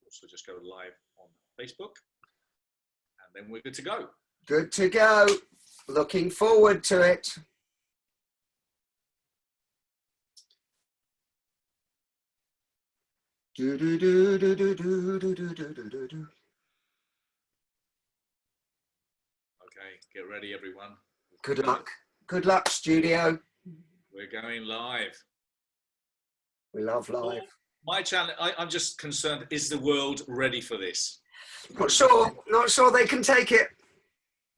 also just go live on Facebook, and then we're good to go. Good to go. Looking forward to it. Okay, get ready, everyone. Good luck. Good luck, studio. We're going live. We love live. My challenge, I'm just concerned, is the world ready for this? Not sure they can take it.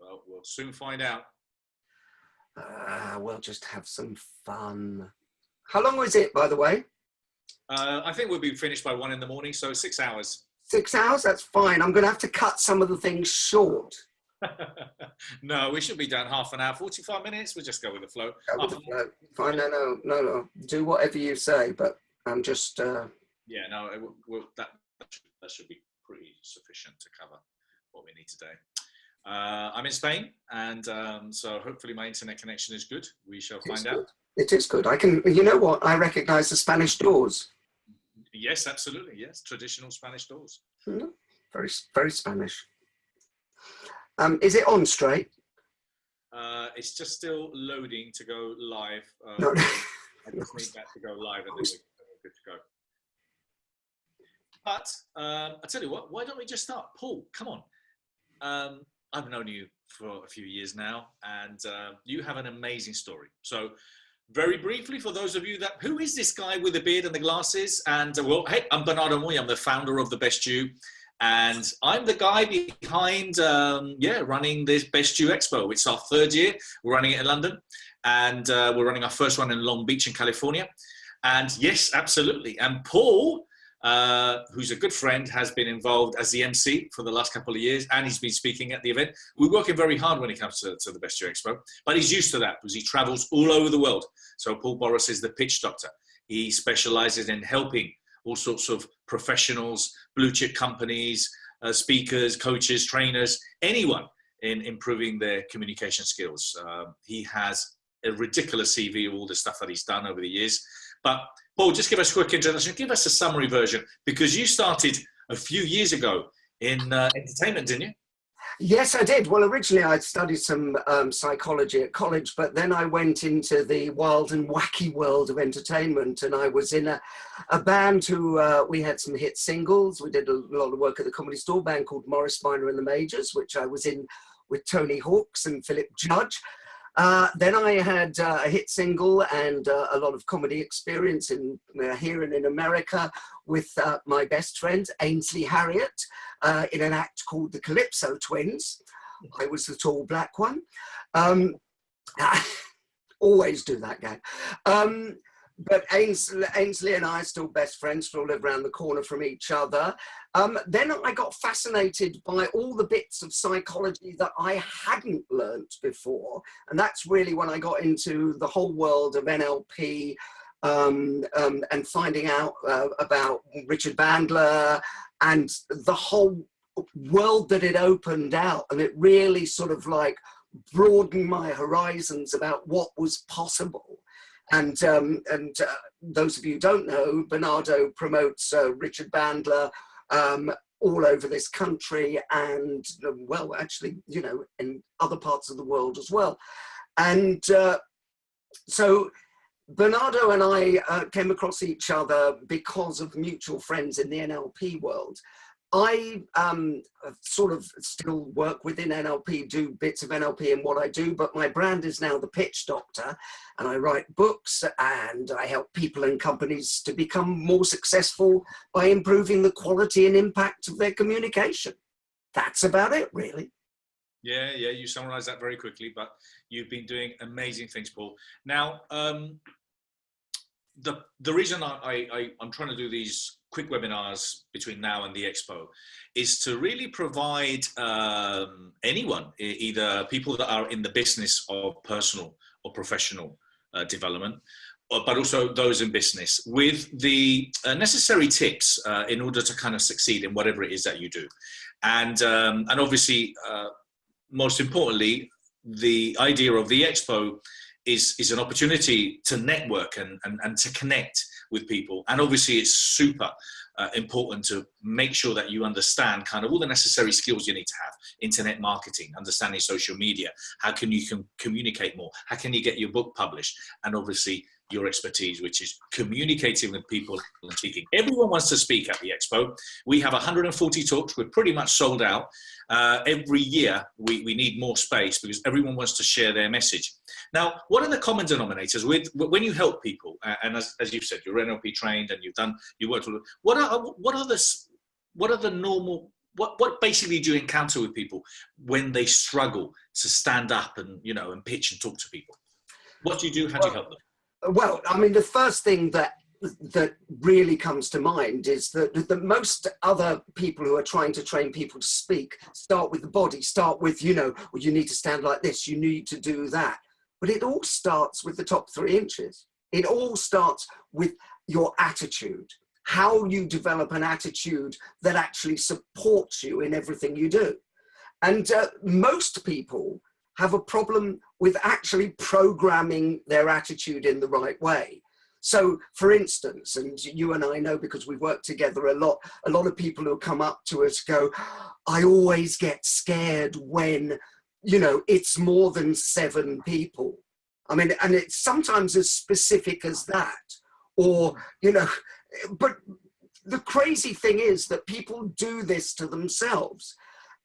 Well, we'll soon find out. We'll just have some fun. How long was it, by the way? I think we'll be finished by 1 in the morning, so 6 hours. 6 hours? That's fine. I'm going to have to cut some of the things short. No, we should be done half an hour, 45 minutes. We'll just go with the flow. Go with the flow. Fine. No. Do whatever you say, but I'm just... Yeah, no, that should be pretty sufficient to cover what we need today. I'm in Spain, and so hopefully my internet connection is good. We shall find out. It is good. I can, you know what? I recognize the Spanish doors. Yes, absolutely. Yes, traditional Spanish doors. Very, very Spanish. Is it on straight? It's just still loading to go live. No. I just need that to go live, and then we're good to go. But I tell you what, why don't we just start? Paul, come on. I've known you for a few years now, and you have an amazing story. So very briefly, for those of you who is this guy with the beard and the glasses? And well, hey, I'm Bernardo Moya. I'm the founder of The Best You, and I'm the guy behind, running this Best You Expo. It's our 3rd year. We're running it in London, and we're running our first one in Long Beach in California. And yes, absolutely. And Paul, who's a good friend, has been involved as the MC for the last couple of years, and he's been speaking at the event. We're working very hard when it comes to the Best Year Expo, but he's used to that because he travels all over the world. So Paul Boross is the pitch doctor. He specializes in helping all sorts of professionals, blue chip companies, speakers, coaches, trainers, anyone in improving their communication skills. He has a ridiculous CV of all the stuff that he's done over the years. But Paul, just give us a quick introduction. Give us a summary version, because you started a few years ago in entertainment, didn't you? Yes, I did. Well, originally I studied some psychology at college, but then I went into the wild and wacky world of entertainment, and I was in a band who we had some hit singles. We did a lot of work at the Comedy Store, band called Morris Minor and the Majors, which I was in with Tony Hawks and Philip Judge. Then I had a hit single and a lot of comedy experience here and in America with my best friend, Ainsley Harriott, in an act called the Calypso Twins. I was the tall black one. Always do that, gang. But Ainsley and I are still best friends, still live around the corner from each other. Then I got fascinated by all the bits of psychology that I hadn't learnt before. And that's really when I got into the whole world of NLP and finding out about Richard Bandler and the whole world that it opened out. And it really sort of like broadened my horizons about what was possible. And those of you who don't know, Bernardo promotes Richard Bandler all over this country and, well, actually, you know, in other parts of the world as well. And so Bernardo and I came across each other because of mutual friends in the NLP world. I sort of still work within NLP, do bits of NLP in what I do, but my brand is now The Pitch Doctor, and I write books and I help people and companies to become more successful by improving the quality and impact of their communication. That's about it, really. Yeah, you summarized that very quickly, but you've been doing amazing things, Paul. Now, the reason I'm trying to do these quick webinars between now and the Expo is to really provide anyone, either people that are in the business of personal or professional development, but also those in business, with the necessary tips in order to kind of succeed in whatever it is that you do. And obviously, most importantly, the idea of the Expo is an opportunity to network and to connect with people. And obviously it's super important to make sure that you understand kind of all the necessary skills you need to have. Internet marketing, understanding social media, how can you communicate more, how can you get your book published, and obviously your expertise, which is communicating with people and speaking. Everyone wants to speak at the Expo. We have 140 talks. We're pretty much sold out. Every year, we need more space because everyone wants to share their message. Now, what are the common denominators when you help people? And as you've said, you're NLP trained and you worked with. What basically do you encounter with people when they struggle to stand up and pitch and talk to people? What do you do? How do you help them? Well, I mean, the first thing that really comes to mind is that most other people who are trying to train people to speak start with the body, start with, well, you need to stand like this, you need to do that. But it all starts with the top 3 inches. It all starts with your attitude, how you develop an attitude that actually supports you in everything you do. And most people have a problem with actually programming their attitude in the right way. So, for instance, and you and I know because we work together a lot of people who come up to us go, I always get scared when, it's more than 7 people. I mean, and it's sometimes as specific as that, or, but the crazy thing is that people do this to themselves.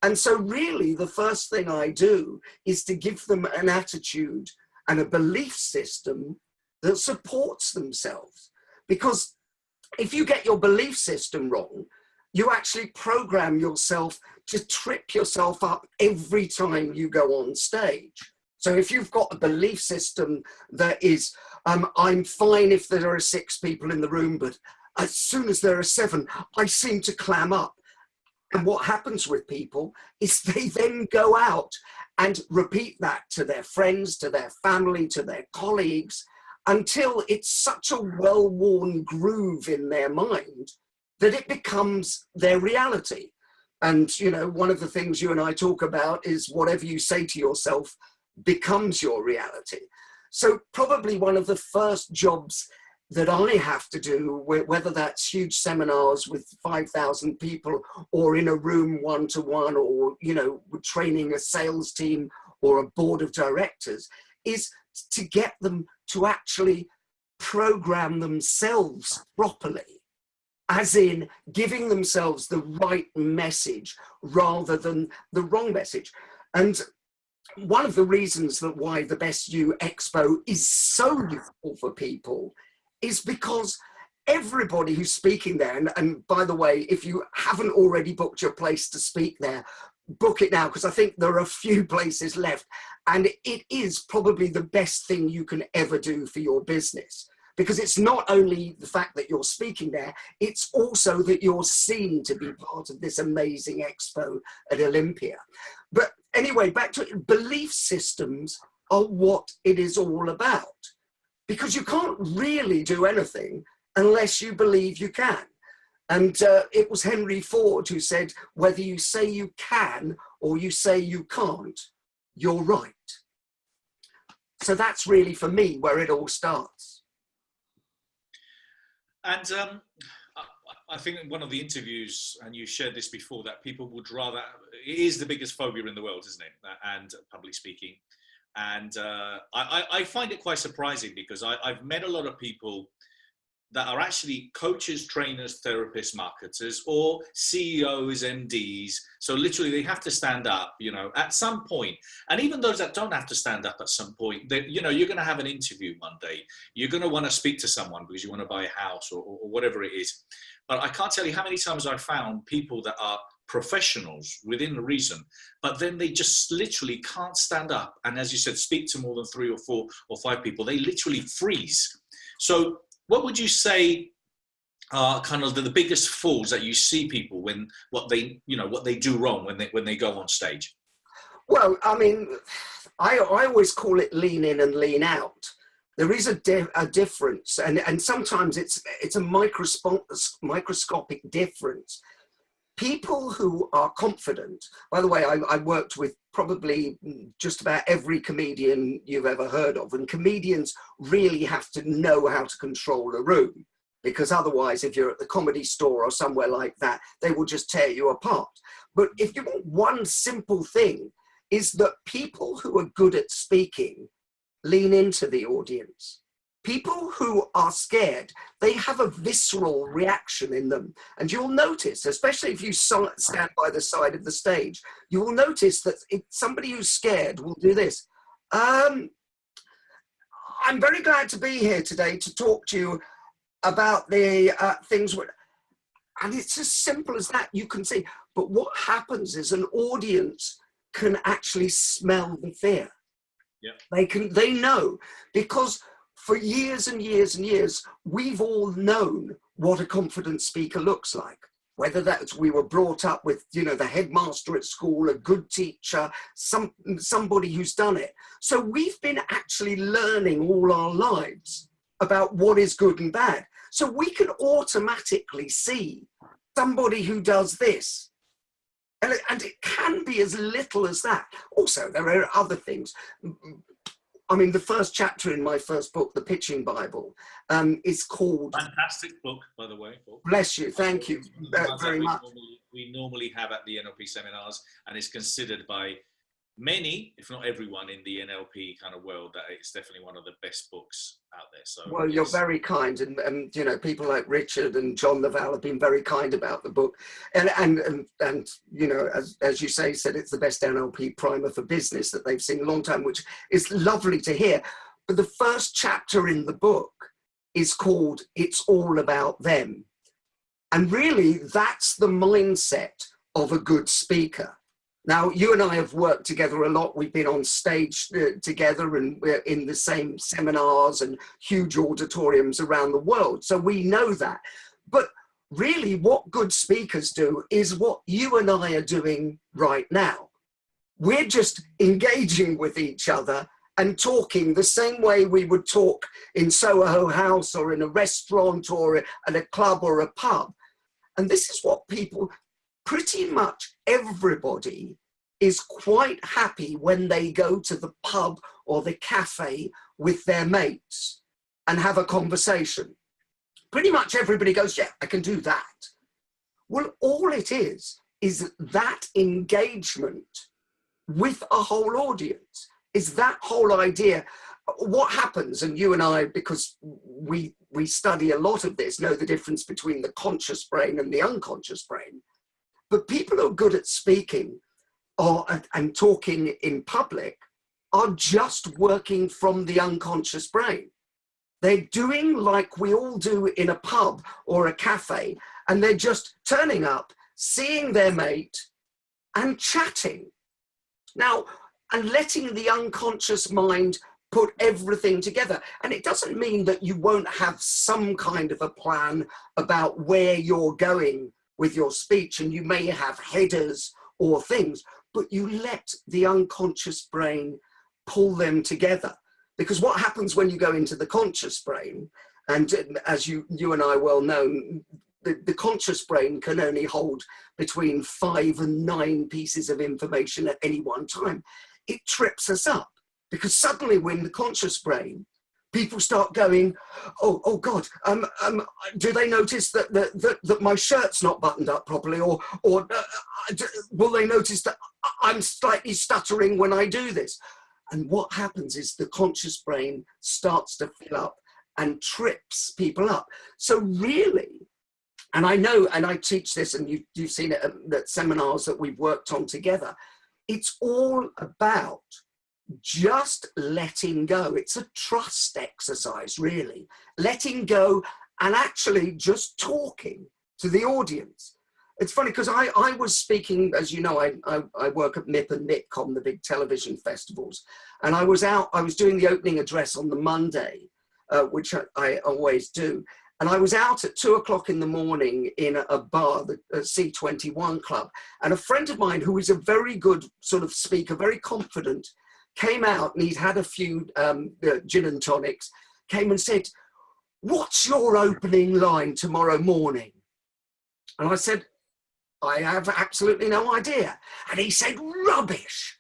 And so really the first thing I do is to give them an attitude and a belief system that supports themselves. Because if you get your belief system wrong, you actually program yourself to trip yourself up every time you go on stage. So if you've got a belief system that is, I'm fine if there are 6 people in the room, but as soon as there are 7, I seem to clam up. And what happens with people is they then go out and repeat that to their friends, to their family, to their colleagues, until it's such a well-worn groove in their mind that it becomes their reality. And, one of the things you and I talk about is whatever you say to yourself becomes your reality. So probably one of the first jobs that I have to do, whether that's huge seminars with 5,000 people or in a room one-to-one or, training a sales team or a board of directors, is to get them to actually program themselves properly, as in giving themselves the right message rather than the wrong message. And one of the reasons that why the Best You Expo is so useful for people is because everybody who's speaking there, and by the way, if you haven't already booked your place to speak there, book it now, because I think there are a few places left, and it is probably the best thing you can ever do for your business, because it's not only the fact that you're speaking there, it's also that you're seen to be part of this amazing expo at Olympia. But anyway, back to it, belief systems are what it is all about. Because you can't really do anything unless you believe you can. And it was Henry Ford who said, whether you say you can or you say you can't, you're right. So that's really, for me, where it all starts. And I think in one of the interviews, and you shared this before, that people would rather, it is the biggest phobia in the world, isn't it? And public speaking. And I find it quite surprising because I've met a lot of people that are actually coaches, trainers, therapists, marketers, or CEOs, MDs. So literally they have to stand up, at some point. And even those that don't have to stand up at some point, you're going to have an interview one day. You're going to want to speak to someone because you want to buy a house or whatever it is. But I can't tell you how many times I've found people that are professionals within reason, but then they just literally can't stand up. And as you said, speak to more than 3 or 4 or 5 people. They literally freeze. So what would you say are kind of the biggest falls that you see people when what they do wrong when they go on stage? Well, I mean, I always call it lean in and lean out. There is a difference, and sometimes it's a microscopic difference. People who are confident, by the way, I worked with probably just about every comedian you've ever heard of, and comedians really have to know how to control a room, because otherwise, if you're at the Comedy Store or somewhere like that, they will just tear you apart. But if you want one simple thing, is that people who are good at speaking lean into the audience. People who are scared, they have a visceral reaction in them. And you'll notice, especially if you stand by the side of the stage, you will notice that if somebody who's scared will do this. I'm very glad to be here today to talk to you about the things. And it's as simple as that, you can see. But what happens is an audience can actually smell the fear. Yeah. They know, because for years and years and years, we've all known what a confident speaker looks like. Whether that's we were brought up with, you know, the headmaster at school, a good teacher, somebody who's done it. So we've been actually learning all our lives about what is good and bad. So we can automatically see somebody who does this. And it can be as little as that. Also, there are other things. I mean, the first chapter in my first book, The Pitching Bible, is called... Fantastic book, by the way. Bless you. Thank you very much. We normally have at the NLP seminars, and it's considered by many, if not everyone, in the NLP kind of world, that it's definitely one of the best books out there. So, well, yes. You're very kind, and you know, people like Richard and John Laval have been very kind about the book, and you know, as you say, said it's the best NLP primer for business that they've seen in a long time, which is lovely to hear. But the first chapter in the book is called "It's All About Them," and really, that's the mindset of a good speaker. Now, you and I have worked together a lot. We've been on stage together, and we're in the same seminars and huge auditoriums around the world. So we know that. But really, what good speakers do is what you and I are doing right now. We're just engaging with each other and talking the same way we would talk in Soho House or in a restaurant or at a club or a pub. And this is what people... Pretty much everybody is quite happy when they go to the pub or the cafe with their mates and have a conversation. Pretty much everybody goes, yeah, I can do that. Well, all it is that engagement with a whole audience, is that whole idea. What happens, and you and I, because we study a lot of this, know the difference between the conscious brain and the unconscious brain. But people who are good at speaking and talking in public are just working from the unconscious brain. They're doing like we all do in a pub or a cafe, and they're just turning up, seeing their mate and chatting. Now, and letting the unconscious mind put everything together. And it doesn't mean that you won't have some kind of a plan about where you're going with your speech, and you may have headers or things, but you let the unconscious brain pull them together. Because what happens when you go into the conscious brain, and as you and I well know, the conscious brain can only hold between 5 and 9 pieces of information at any one time. It trips us up, because suddenly when the conscious brain, people start going, oh God, do they notice that my shirt's not buttoned up properly? Or will they notice that I'm slightly stuttering when I do this? And what happens is the conscious brain starts to fill up and trips people up. So really, and I know, and I teach this, and you've seen it at seminars that we've worked on together, it's all about just letting go. It's a trust exercise, really. Letting go and actually just talking to the audience. It's funny, because I was speaking, as you know, I work at MIP and MIPCOM, the big television festivals, and I was doing the opening address on the Monday, which I always do, and I was out at 2 o'clock in the morning in a bar, the C21 Club, and a friend of mine who is a very good sort of speaker, very confident, came out, and he'd had a few gin and tonics, came and said, "What's your opening line tomorrow morning?" And I said, "I have absolutely no idea." And he said, "Rubbish.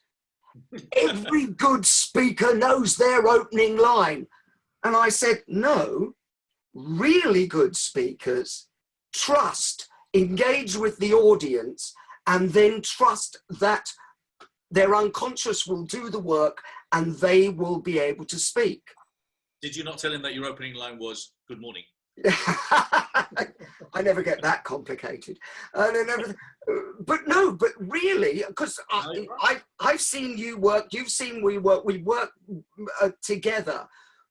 Every good speaker knows their opening line." And I said, "No, really good speakers trust, engage with the audience, and then trust that their unconscious will do the work and they will be able to speak. Did you not tell him that your opening line was "Good morning"? I never get that complicated. But really, because I've seen you work, you've seen we work together.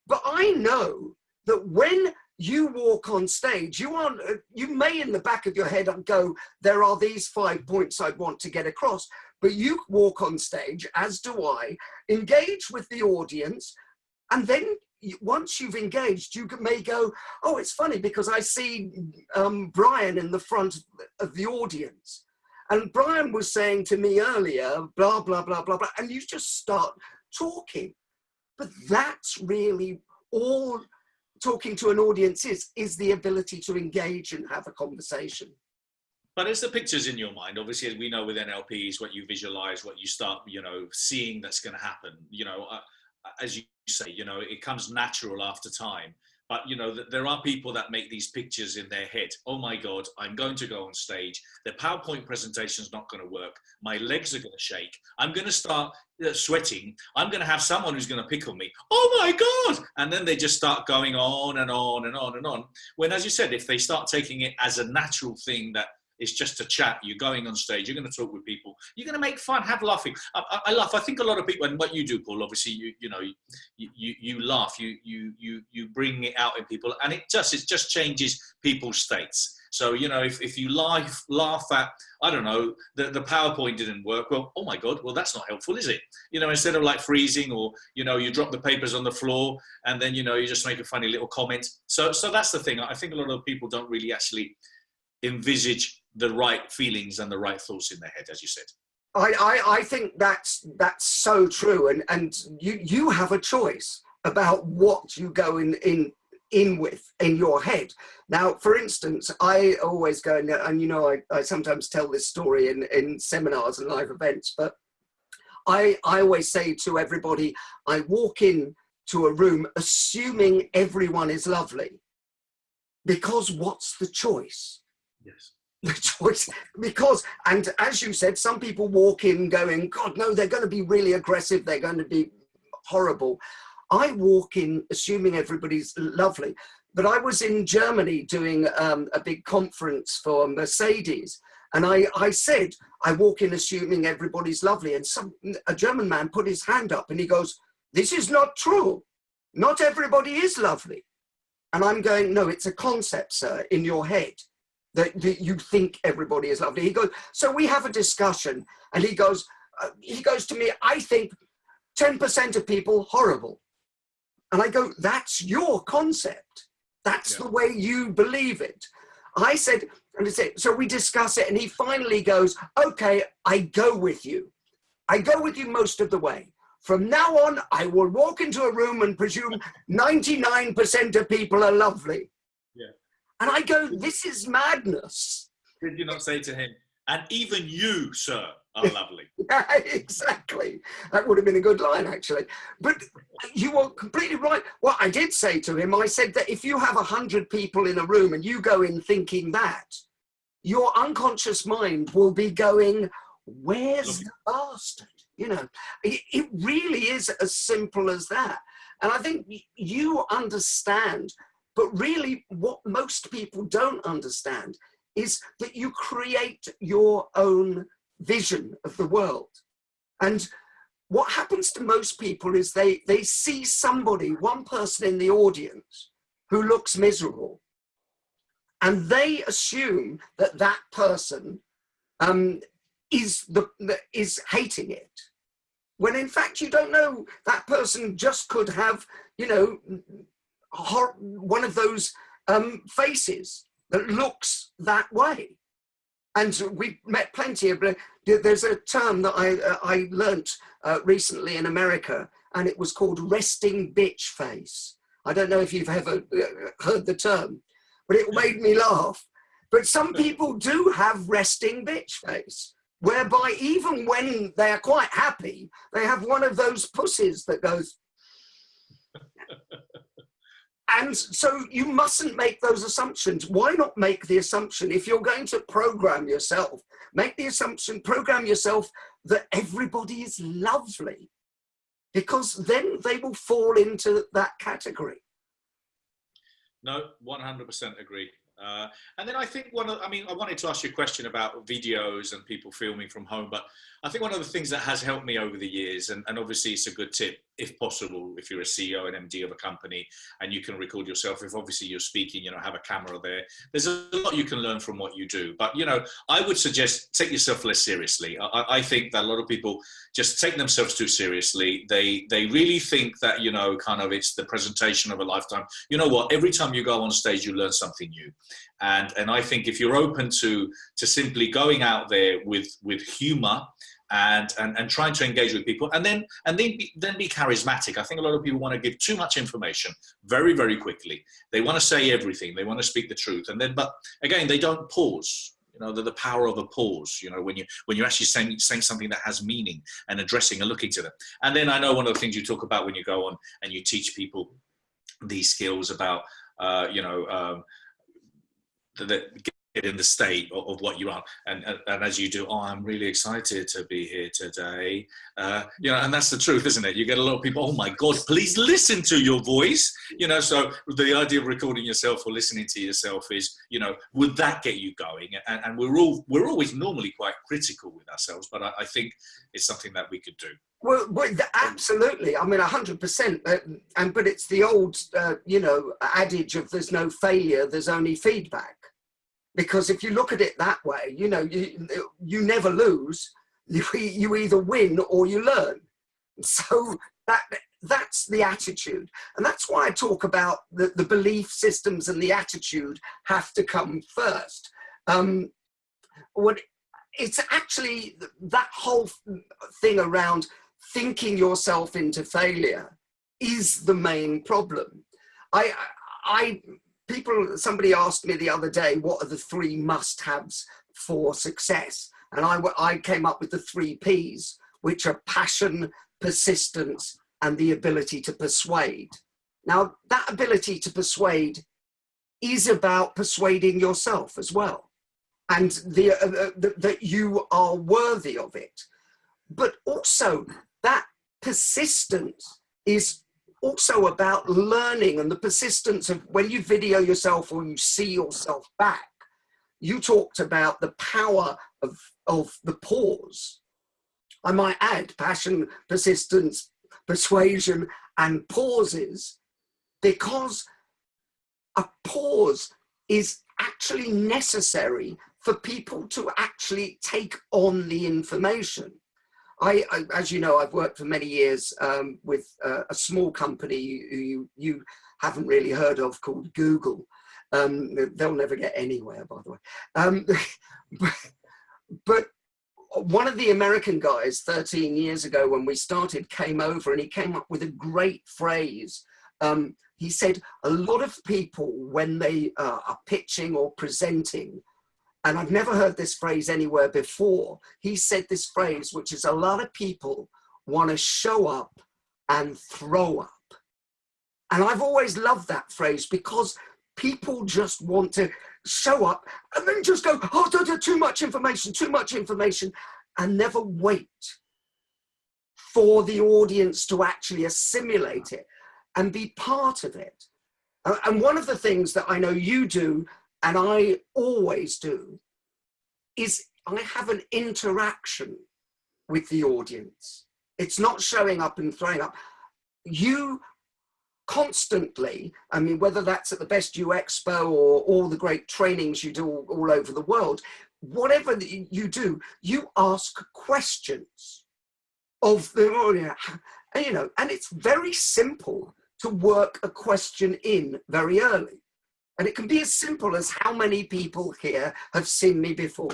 But I know that when you walk on stage, you may in the back of your head go, there are these 5 points I want to get across. But you walk on stage, as do I, engage with the audience, and then once you've engaged, you may go, oh, it's funny because I see Brian in the front of the audience. And Brian was saying to me earlier, blah, blah, blah, blah, blah. And you just start talking. But that's really all talking to an audience is the ability to engage and have a conversation. But it's the pictures in your mind. Obviously, as we know with NLPs, what you visualize, what you start, seeing that's going to happen. As you say, it comes natural after time. But, there are people that make these pictures in their head. Oh, my God, I'm going to go on stage. The PowerPoint presentation is not going to work. My legs are going to shake. I'm going to start sweating. I'm going to have someone who's going to pick on me. Oh, my God. And then they just start going on and on and on and on. When, as you said, if they start taking it as a natural thing that it's just a chat, you're going on stage, you're going to talk with people, you're going to make fun, have laughing. I laugh. I think a lot of people, and what you do, Paul, obviously, you laugh, you bring it out in people, and it just changes people's states. So, if you laugh at, I don't know, the PowerPoint didn't work, well, oh my God, well, that's not helpful, is it? Instead of like freezing or, you drop the papers on the floor and then, you just make a funny little comment. So that's the thing. I think a lot of people don't really actually envisage the right feelings and the right thoughts in their head, as you said. I think that's so true, and you have a choice about what you go in with in your head. Now, for instance, I always go and I sometimes tell this story in seminars and live events, but I always say to everybody, I walk in to a room assuming everyone is lovely, because what's the choice? Yes. The choice, because, and as you said, some people walk in going, God, no, they're going to be really aggressive. They're going to be horrible. I walk in assuming everybody's lovely. But I was in Germany doing a big conference for Mercedes. And I said, I walk in assuming everybody's lovely. And a German man put his hand up and he goes, this is not true. Not everybody is lovely. And I'm going, no, it's a concept, sir, in your head. That you think everybody is lovely. He goes, so we have a discussion, and he goes to me, I think 10% of people horrible. And I go, that's your concept. That's the way you believe it. I said, so we discuss it, and he finally goes, okay, I go with you. I go with you most of the way. From now on, I will walk into a room and presume 99% of people are lovely. Yeah. And I go, this is madness. Did you not say to him, and even you, sir, are lovely? Yeah, exactly. That would have been a good line, actually. But you are completely right. What I did say to him, I said that if you have 100 people in a room and you go in thinking that, your unconscious mind will be going, where's the bastard? It really is as simple as that. And I think you understand. But really, what most people don't understand is that you create your own vision of the world. And what happens to most people is they see somebody, one person in the audience who looks miserable, and they assume that that person is hating it. When in fact, you don't know, that person just could have, one of those faces that looks that way. And we've met plenty of, there's a term that I learnt recently in America, and it was called resting bitch face. I don't know if you've ever heard the term, but it made me laugh. But some people do have resting bitch face, whereby even when they are quite happy, they have one of those pussies that goes, And so you mustn't make those assumptions. Why not make the assumption, if you're going to program yourself, make the assumption, program yourself that everybody is lovely, because then they will fall into that category. No, 100% agree. And then I think I wanted to ask you a question about videos and people filming from home, but I think one of the things that has helped me over the years, and obviously it's a good tip, if possible, if you're a CEO and MD of a company and you can record yourself, if obviously you're speaking, have a camera there. There's a lot you can learn from what you do. But, I would suggest take yourself less seriously. I think that a lot of people just take themselves too seriously. They really think that, kind of it's the presentation of a lifetime. You know what? Every time you go on stage, you learn something new. And I think if you're open to simply going out there with humor and trying to engage with people, and then be charismatic. I think a lot of people want to give too much information very, very quickly. They want to say everything. They want to speak the truth. But again, they don't pause. The power of a pause, when you're actually saying something that has meaning and addressing and looking to them. And then I know one of the things you talk about when you go on and you teach people these skills about, that get in the state of what you are, and as you do, I'm really excited to be here today, and that's the truth, isn't it? You get a lot of people, oh my God, please listen to your voice, so the idea of recording yourself or listening to yourself is, would that get you going? And we're always normally quite critical with ourselves, but I think it's something that we could do. Well, absolutely. 100%. But it's the old, adage of there's no failure, there's only feedback. Because if you look at it that way, you never lose. You either win or you learn. So that's the attitude. And that's why I talk about the belief systems and the attitude have to come first. It's actually that whole thing around thinking yourself into failure is the main problem. Somebody asked me the other day, what are the 3 must-haves for success? And I came up with the 3 Ps, which are passion, persistence, and the ability to persuade. Now, that ability to persuade is about persuading yourself as well, and that you are worthy of it. But also, that persistence is also about learning, and the persistence of when you video yourself or you see yourself back. You talked about the power of the pause. I might add passion, persistence, persuasion, and pauses, because a pause is actually necessary for people to actually take on the information. As you know, I've worked for many years with a small company you haven't really heard of called Google. They'll never get anywhere, by the way. But one of the American guys 13 years ago when we started came over, and he came up with a great phrase. He said, a lot of people, when they are pitching or presenting, and I've never heard this phrase anywhere before. He said this phrase, which is, a lot of people want to show up and throw up. And I've always loved that phrase, because people just want to show up and then just go, oh, too much information, and never wait for the audience to actually assimilate it and be part of it. And one of the things that I know you do, and I always do, is I have an interaction with the audience. It's not showing up and throwing up. You constantly, whether that's at the Best You Expo or all the great trainings you do all over the world, whatever you do, you ask questions of the audience, and it's very simple to work a question in very early. And it can be as simple as, how many people here have seen me before?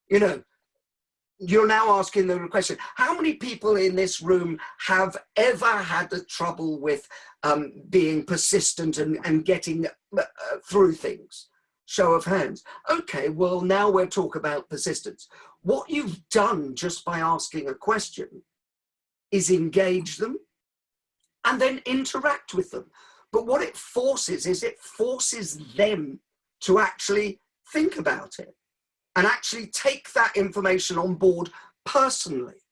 You're now asking the question, how many people in this room have ever had the trouble with being persistent and getting through things? Show of hands. Okay, well, now we'll talk about persistence. What you've done just by asking a question is engage them and then interact with them. But what it forces is it forces them to actually think about it and actually take that information on board personally.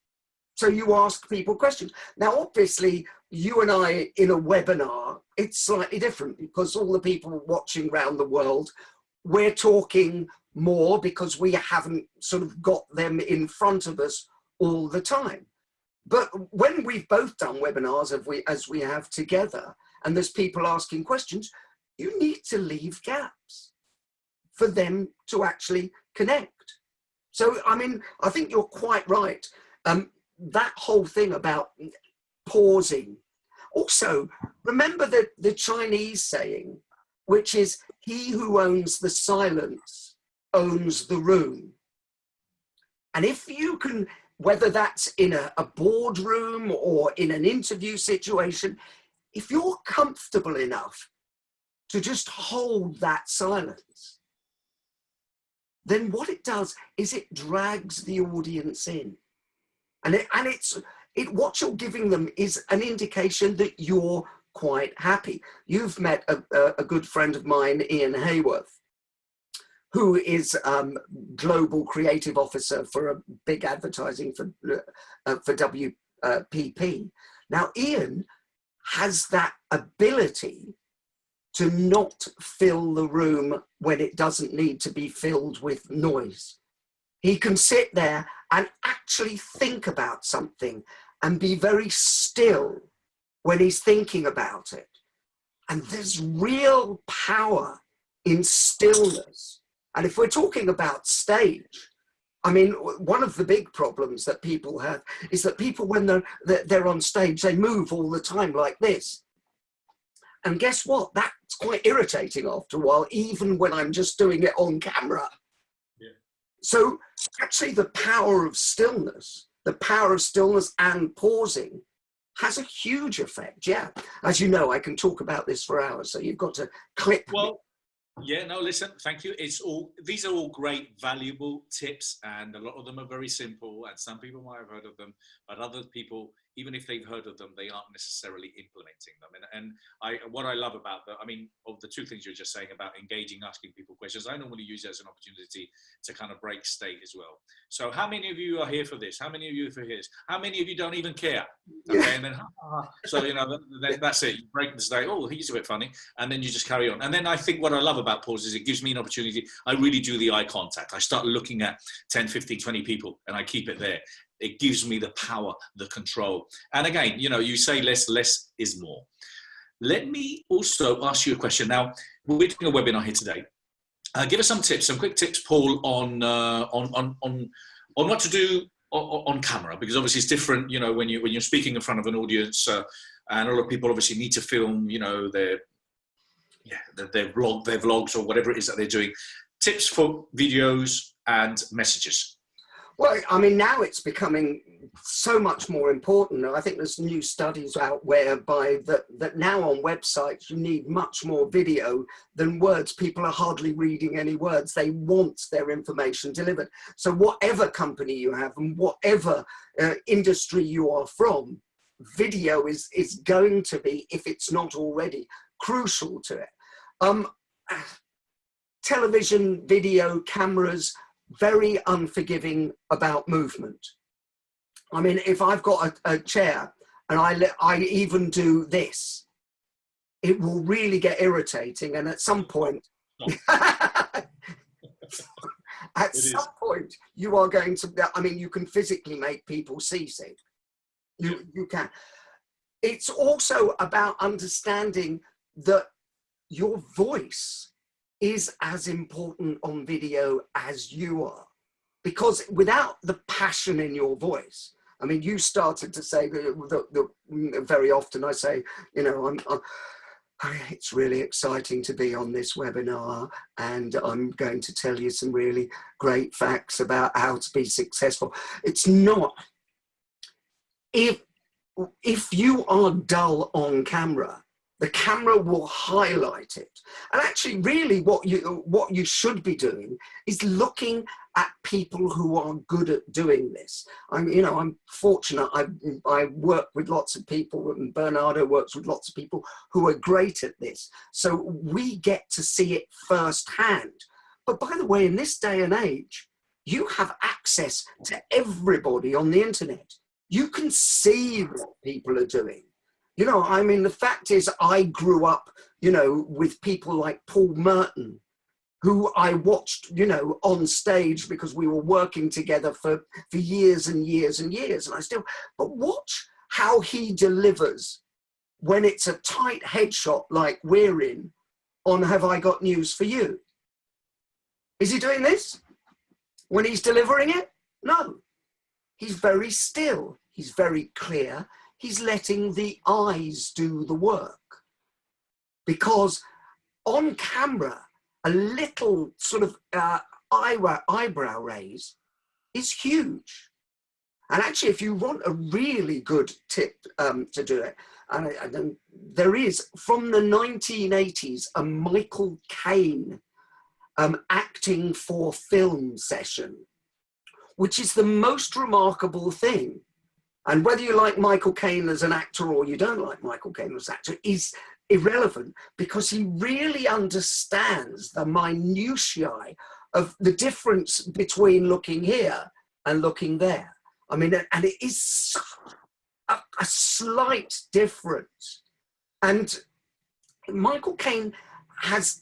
So you ask people questions. Now, obviously, you and I in a webinar, it's slightly different because all the people watching around the world, we're talking more because we haven't sort of got them in front of us all the time. But when we've both done webinars as we have together, and there's people asking questions, you need to leave gaps for them to actually connect. So, I mean, I think you're quite right. That whole thing about pausing. Also, remember the Chinese saying, which is, he who owns the silence owns the room. And if you can, whether that's in a boardroom or in an interview situation, if you're comfortable enough to just hold that silence, then what it does is it drags the audience in. And what you're giving them is an indication that you're quite happy. You've met a good friend of mine, Ian Hayworth, who is Global Creative Officer for a big advertising for WPP. Now, Ian has that ability to not fill the room when it doesn't need to be filled with noise. He can sit there and actually think about something and be very still when he's thinking about it. And there's real power in stillness. And if we're talking about stage, I mean, one of the big problems that people have is that people, when they're on stage, they move all the time like this. And guess what? That's quite irritating after a while, even when I'm just doing it on camera. Yeah. So actually the power of stillness and pausing has a huge effect. Yeah. As you know, I can talk about this for hours, so you've got to clip. Well, yeah, no, listen, thank you. These are all great, valuable tips, and a lot of them are very simple, and some people might have heard of them, but other people, even if they've heard of them, they aren't necessarily implementing them. And what I love about of the two things you're just saying about engaging, asking people questions, I normally use it as an opportunity to kind of break state as well. So how many of you are here for this? How many of you are for this? How many of you don't even care? Okay, and then, so, that's it. You break the state. Oh, he's a bit funny. And then you just carry on. And then I think what I love about pause is it gives me an opportunity. I really do the eye contact. I start looking at 10, 15, 20 people, and I keep it there. It gives me the power, the control. And again, you say less is more. Let me also ask you a question. Now, we're doing a webinar here today. Give us some tips, some quick tips, Paul, on what to do on camera, because obviously it's different, when you're speaking in front of an audience, and a lot of people obviously need to film, their vlogs or whatever it is that they're doing. Tips for videos and messages. Well, I mean, now it's becoming so much more important. I think there's new studies out whereby that now on websites, you need much more video than words. People are hardly reading any words. They want their information delivered. So whatever company you have and whatever industry you are from, video is going to be, if it's not already, crucial to it. Television, video, cameras, very unforgiving about movement. I mean, if I've got a chair and I even do this, it will really get irritating. And at some point, point, you are going to, I mean, you can physically make people seasick. You can. It's also about understanding that your voice is as important on video as you are, because without the passion in your voice, I mean, you started to say very often I say, it's really exciting to be on this webinar, and I'm going to tell you some really great facts about how to be successful. It's not. If you are dull on camera, The camera will highlight it. And actually, really, what you should be doing is looking at people who are good at doing this. I'm fortunate. I work with lots of people, and Bernardo works with lots of people who are great at this. So we get to see it firsthand. But by the way, in this day and age, you have access to everybody on the internet. You can see what people are doing. The fact is, I grew up, with people like Paul Merton, who I watched, on stage because we were working together for years and years and years. But watch how he delivers when it's a tight headshot like we're in on Have I Got News for You? Is he doing this when he's delivering it? No. He's very still. He's very clear. He's letting the eyes do the work. Because on camera, a little sort of eyebrow raise is huge. And actually, if you want a really good tip to do it, and there is, from the 1980s, a Michael Caine acting for film session, which is the most remarkable thing. And whether you like Michael Caine as an actor or you don't like Michael Caine as an actor is irrelevant, because he really understands the minutiae of the difference between looking here and looking there. And it is a slight difference. And Michael Caine has,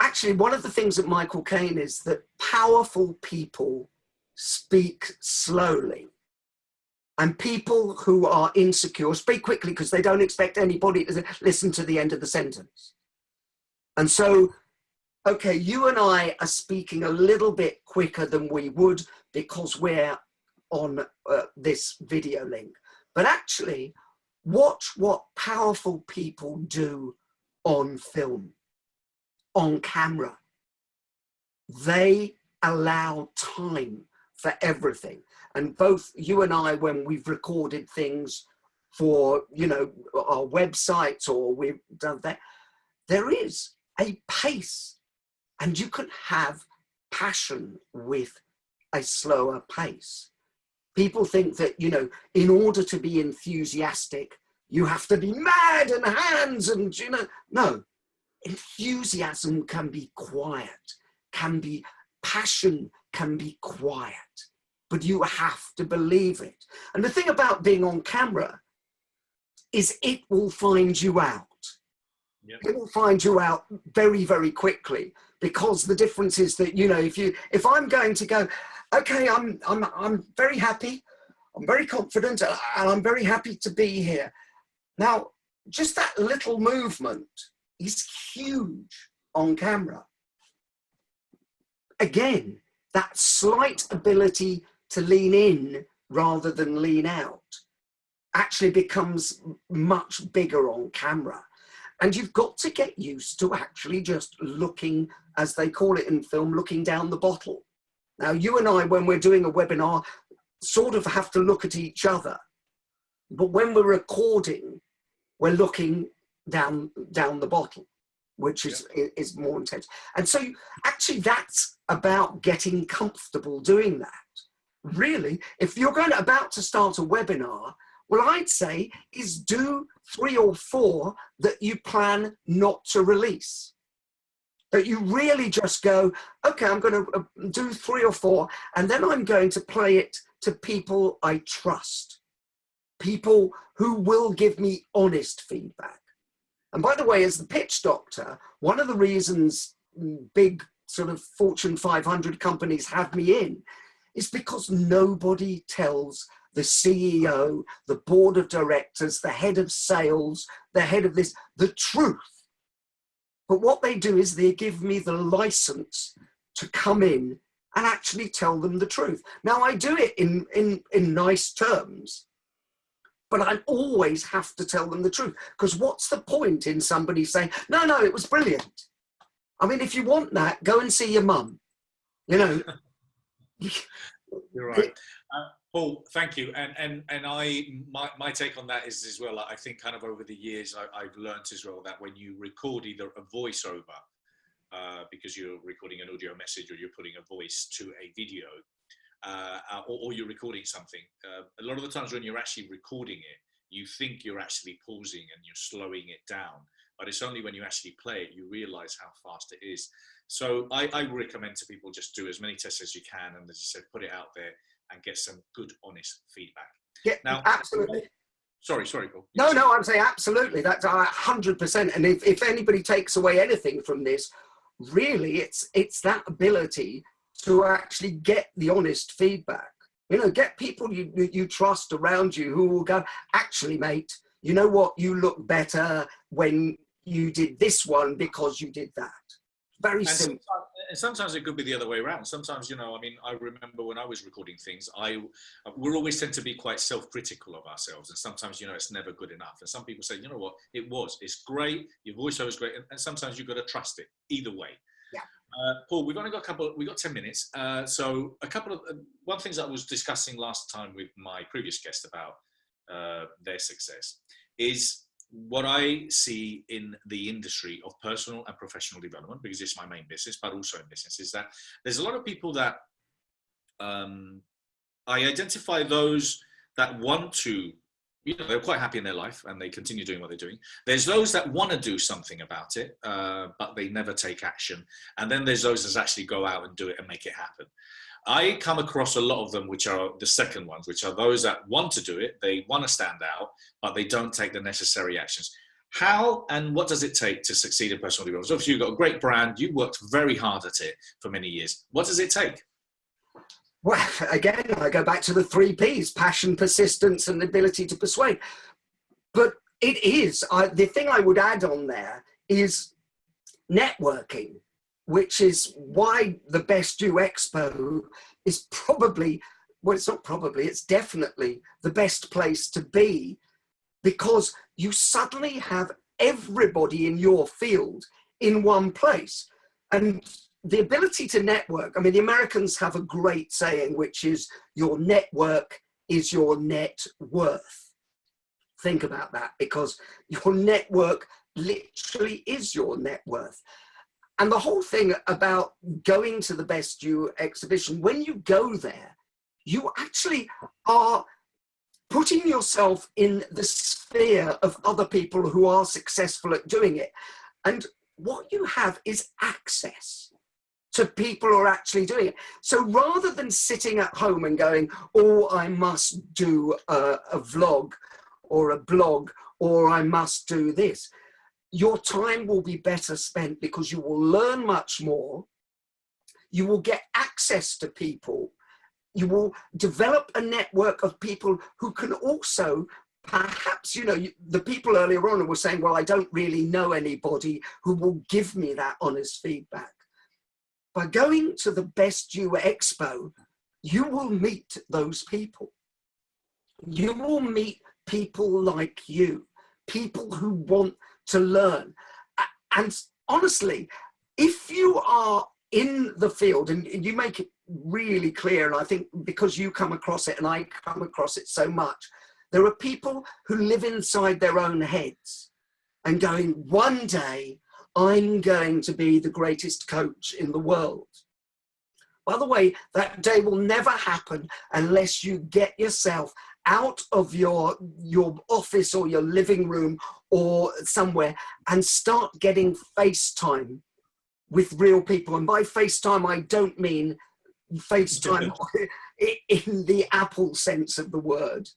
actually, one of the things that Michael Caine is that powerful people speak slowly. And people who are insecure speak quickly because they don't expect anybody to listen to the end of the sentence. And so, okay, you and I are speaking a little bit quicker than we would because we're on this video link. But actually, watch what powerful people do on film, on camera. They allow time for everything. And both you and I, when we've recorded things for, our websites, or we've done that, there is a pace, and you can have passion with a slower pace. People think that, in order to be enthusiastic, you have to be mad and hands and, no. Enthusiasm can be quiet, passion can be quiet. But you have to believe it. And the thing about being on camera is it will find you out. Yep. It will find you out very, very quickly, because the difference is that, if I'm going to go, okay, I'm very happy, I'm very confident, and I'm very happy to be here. Now, just that little movement is huge on camera. Again, that slight ability to lean in rather than lean out actually becomes much bigger on camera. And you've got to get used to actually just looking, as they call it in film, looking down the bottle. Now, you and I, when we're doing a webinar, sort of have to look at each other. But when we're recording, we're looking down the bottle, which is more intense. And so actually that's about getting comfortable doing that. Really, if you're about to start a webinar, what I'd say is do 3 or 4 that you plan not to release. That you really just go, okay, I'm going to do 3 or 4, and then I'm going to play it to people I trust. People who will give me honest feedback. And by the way, as the pitch doctor, one of the reasons big sort of Fortune 500 companies have me in is because nobody tells the CEO, the board of directors, the head of sales, the head of this, the truth. But what they do is they give me the license to come in and actually tell them the truth. Now, I do it in nice terms, but I always have to tell them the truth, because what's the point in somebody saying, no, it was brilliant? I mean, if you want that, go and see your mum, You're right. Paul, thank you. And my take on that is as well, I think kind of over the years, I've learned as well that when you record either a voiceover, because you're recording an audio message or you're putting a voice to a video, or you're recording something, a lot of the times when you're actually recording it, you think you're actually pausing and you're slowing it down. But it's only when you actually play it, you realize how fast it is. So I recommend to people just do as many tests as you can. And as you said, put it out there and get some good, honest feedback. Yeah, Now, absolutely. Sorry, Paul. No, I'm saying absolutely. That's 100%. And if anybody takes away anything from this, really, it's that ability to actually get the honest feedback. You know, get people you trust around you who will go, actually, mate, you know what? You look better when you did this one because you did that. Very simple. Sometimes it could be the other way around. Sometimes, you know, I mean, I remember when I was recording things, we're always tend to be quite self-critical of ourselves. And sometimes, you know, it's never good enough. And some people say, you know what, it's great. Your voiceover is great. And sometimes you've got to trust it either way. Yeah. Paul, we've only got we've got 10 minutes. So one thing that I was discussing last time with my previous guest about their success is what I see in the industry of personal and professional development, because it's my main business, but also in business, is that there's a lot of people that I identify those that want to, you know, they're quite happy in their life and they continue doing what they're doing. There's those that want to do something about it, but they never take action. And then there's those that actually go out and do it and make it happen. I come across a lot of them, which are the second ones, which are those that want to do it, they want to stand out, but they don't take the necessary actions. How and what does it take to succeed in personal development? So obviously, you've got a great brand, you worked very hard at it for many years. What does it take? Well, again, I go back to the 3 Ps: passion, persistence, and ability to persuade. But it is, the thing I would add on there is networking, which is why the Best You Expo is probably, well, it's not probably, it's definitely the best place to be, because you suddenly have everybody in your field in one place. And the ability to network, I mean, the Americans have a great saying, which is your network is your net worth. Think about that, because your network literally is your net worth. And the whole thing about going to the Best You exhibition, when you go there, you actually are putting yourself in the sphere of other people who are successful at doing it. And what you have is access to people who are actually doing it. So rather than sitting at home and going, oh, I must do a vlog or a blog, or I must do this, your time will be better spent because you will learn much more. You will get access to people. You will develop a network of people who can also, perhaps, you know, the people earlier on were saying, well, I don't really know anybody who will give me that honest feedback. By going to the Best You Expo, you will meet those people. You will meet people like you, people who want to learn. And honestly, if you are in the field, and you make it really clear, and I think because you come across it and I come across it so much, there are people who live inside their own heads and going, one day I'm going to be the greatest coach in the world. By the way, that day will never happen unless you get yourself out of your office or your living room or somewhere and start getting FaceTime with real people. And by FaceTime, I don't mean FaceTime in the Apple sense of the word.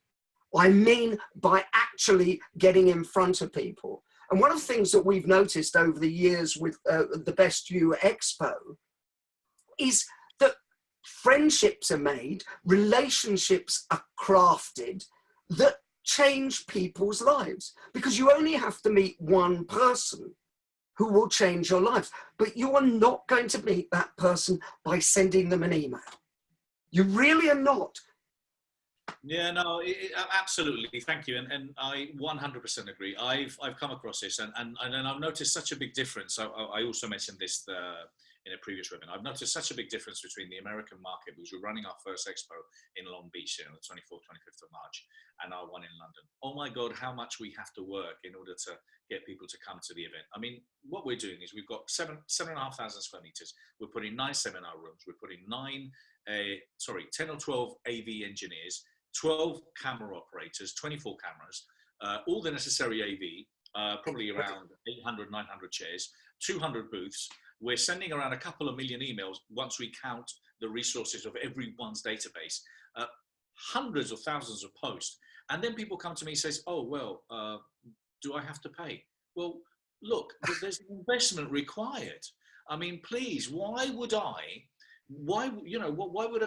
I mean by actually getting in front of people. And one of the things that we've noticed over the years with the Best You Expo is that friendships are made, relationships are crafted that change people's lives, because you only have to meet one person who will change your lives, but you are not going to meet that person by sending them an email. You really are not. Yeah, no, absolutely. Thank you. And I 100% agree. I've come across this and I've noticed such a big difference. I also mentioned this in a previous webinar. I've noticed such a big difference between the American market, because we're running our first expo in Long Beach on the 24th, 25th of March, and our one in London. Oh my God, how much we have to work in order to get people to come to the event. I mean, what we're doing is we've got 7,500 square meters. We're putting 9 seminar rooms. We're putting 10 or 12 AV engineers, 12 camera operators, 24 cameras, all the necessary AV, probably around 800, 900 chairs, 200 booths. We're sending around a couple of million emails once we count the resources of everyone's database, hundreds of thousands of posts. And then people come to me and says, oh, well, do I have to pay? Well, look, there's an investment required. I mean, please, why would a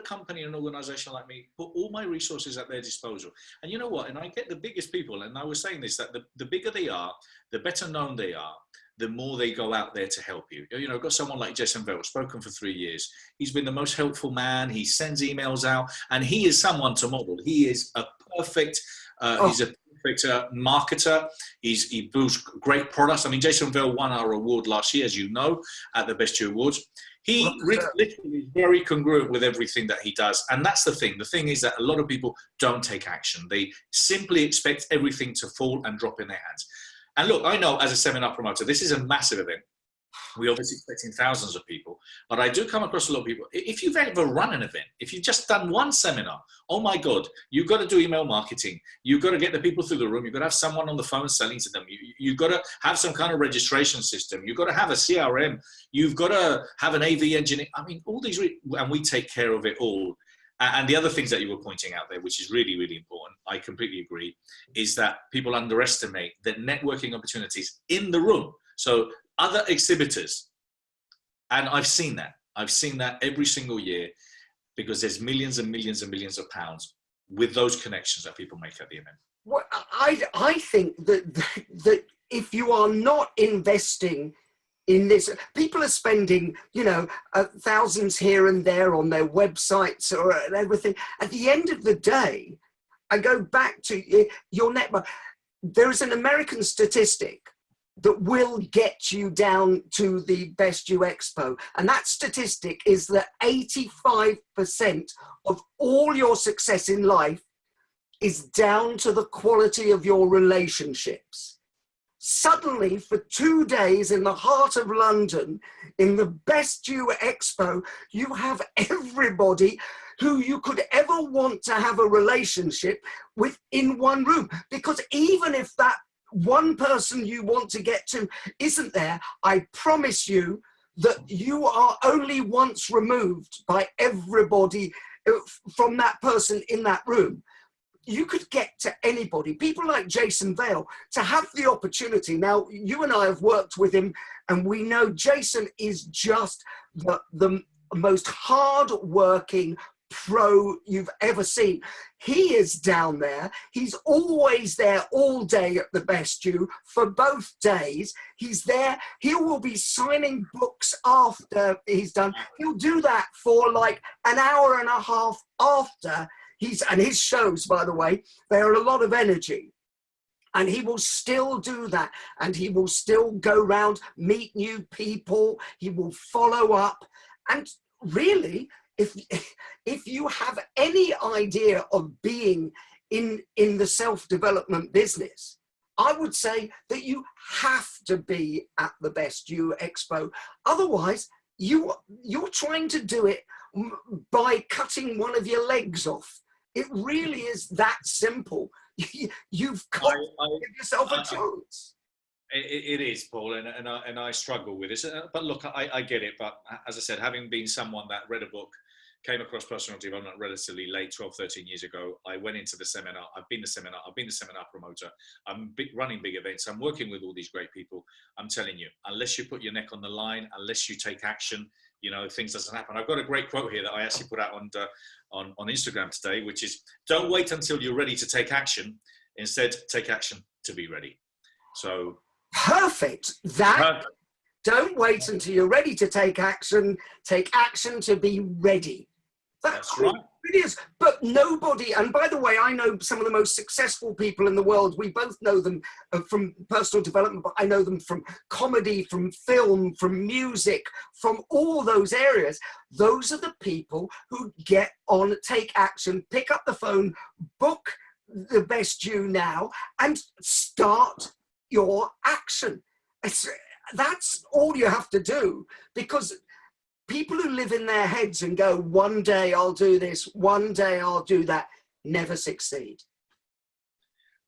company and an organization like me put all my resources at their disposal? And you know what? And I get the biggest people, and I was saying this, that the bigger they are, the better known they are, the more they go out there to help you. You know, I've got someone like Jason Vale, spoken for 3 years. He's been the most helpful man. He sends emails out, and he is someone to model. He is a perfect, he's a perfect marketer. He builds great products. I mean, Jason Vale won our award last year, as you know, at the Best Year Awards. He literally is very congruent with everything that he does. And that's the thing. The thing is that a lot of people don't take action. They simply expect everything to fall and drop in their hands. And look, I know as a seminar promoter, this is a massive event. We're obviously expecting thousands of people, but I do come across a lot of people. If you've ever run an event, if you've just done one seminar, oh my God, you've got to do email marketing. You've got to get the people through the room. You've got to have someone on the phone selling to them. You've got to have some kind of registration system. You've got to have a CRM. You've got to have an AV engineer. I mean, all these, and we take care of it all. And the other things that you were pointing out there, which is really, really important, I completely agree, is that people underestimate the networking opportunities in the room. So other exhibitors, and I've seen that. I've seen that every single year, because there's millions and millions and millions of pounds with those connections that people make at the event. Well, I think that if you are not investing in this, people are spending, you know, thousands here and there on their websites or everything. At the end of the day, I go back to your network. There is an American statistic that will get you down to the Best You Expo. And that statistic is that 85% of all your success in life is down to the quality of your relationships. Suddenly, for 2 days in the heart of London, in the Best You Expo, you have everybody who you could ever want to have a relationship with in one room. Because even if that one person you want to get to isn't there, I promise you that you are only once removed by everybody from that person in that room. You could get to anybody. People like Jason Vale, to have the opportunity. Now, you and I have worked with him, and we know Jason is just the most hard-working pro you've ever seen. He is down there. He's always there all day at the Best You for both days. He's there. He will be signing books after he's done. He'll do that for like an hour and a half after and his shows, by the way, they are a lot of energy. And he will still do that. And he will still go around, meet new people. He will follow up. And really, if you have any idea of being in the self-development business, I would say that you have to be at the Best You Expo. Otherwise, you're trying to do it by cutting one of your legs off. It really is that simple. You've got to give yourself a chance. It is, Paul, and I struggle with this. But look, I get it. But as I said, having been someone that read a book, came across personal development relatively late, 12, 13 years ago, I went into the seminar. I've been the seminar promoter. I'm running big events. I'm working with all these great people. I'm telling you, unless you put your neck on the line, unless you take action, you know, things doesn't happen. I've got a great quote here that I actually put out on Instagram today, which is, don't wait until you're ready to take action. Instead, take action to be ready. So perfect. Don't wait until you're ready to take action to be ready. That's right. It is, but nobody, and by the way, I know some of the most successful people in the world. We both know them from personal development, but I know them from comedy, from film, from music, from all those areas. Those are the people who get on, take action, pick up the phone, book the best you now, and start your action. That's all you have to do, because people who live in their heads and go, one day I'll do this, one day I'll do that, never succeed.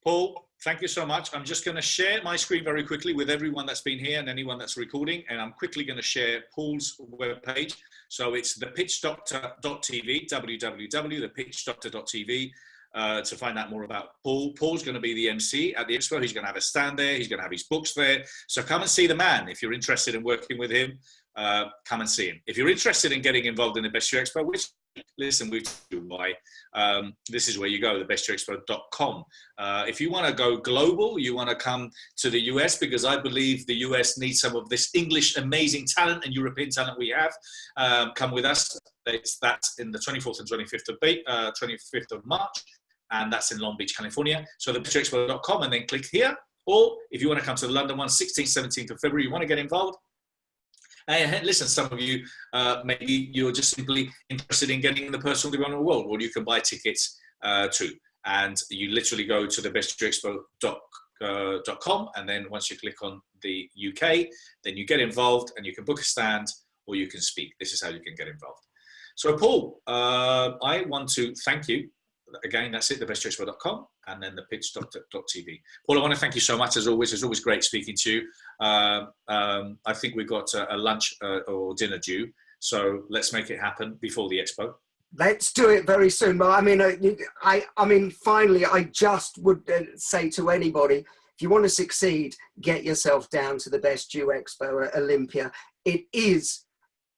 Paul, thank you so much. I'm just going to share my screen very quickly with everyone that's been here and anyone that's recording. And I'm quickly going to share Paul's webpage. So it's thepitchdoctor.tv, www.thepitchdoctor.tv. To find out more about Paul. Paul's going to be the MC at the Expo. He's going to have a stand there. He's going to have his books there. So come and see the man. If you're interested in working with him, come and see him. If you're interested in getting involved in the Best Year Expo, which, listen, we've told you why, this is where you go, thebestyearexpo.com. If you want to go global, you want to come to the US, because I believe the US needs some of this English amazing talent and European talent we have. Come with us. That's in the 24th and 25th of March. And that's in Long Beach, California. So thebestyearexpo.com, and then click here. Or if you want to come to the London one, 16th, 17th of February, you want to get involved. Hey, listen, some of you, maybe you're just simply interested in getting in the personal development world. Well, you can buy tickets too. And you literally go to thebestyearexpo.com, and then once you click on the UK, then you get involved and you can book a stand or you can speak. This is how you can get involved. So Paul, I want to thank you. Again, that's it, thebestyearexpo.com, and then thepitchdoctor.tv. Paul, I want to thank you so much, as always. It's always great speaking to you. I think we've got a lunch or dinner due, so let's make it happen before the Expo. Let's do it very soon. I mean, finally, I just would say to anybody, if you want to succeed, get yourself down to the Best You Expo at Olympia. It is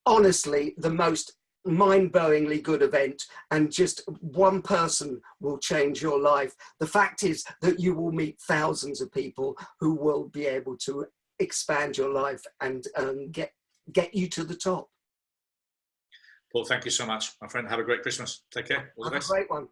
honestly the most mind-blowingly good event, and just one person will change your life. The fact is that you will meet thousands of people who will be able to expand your life and get you to the top. Paul, thank you so much, my friend. Have a great Christmas. Take care. All the best. Have a great one.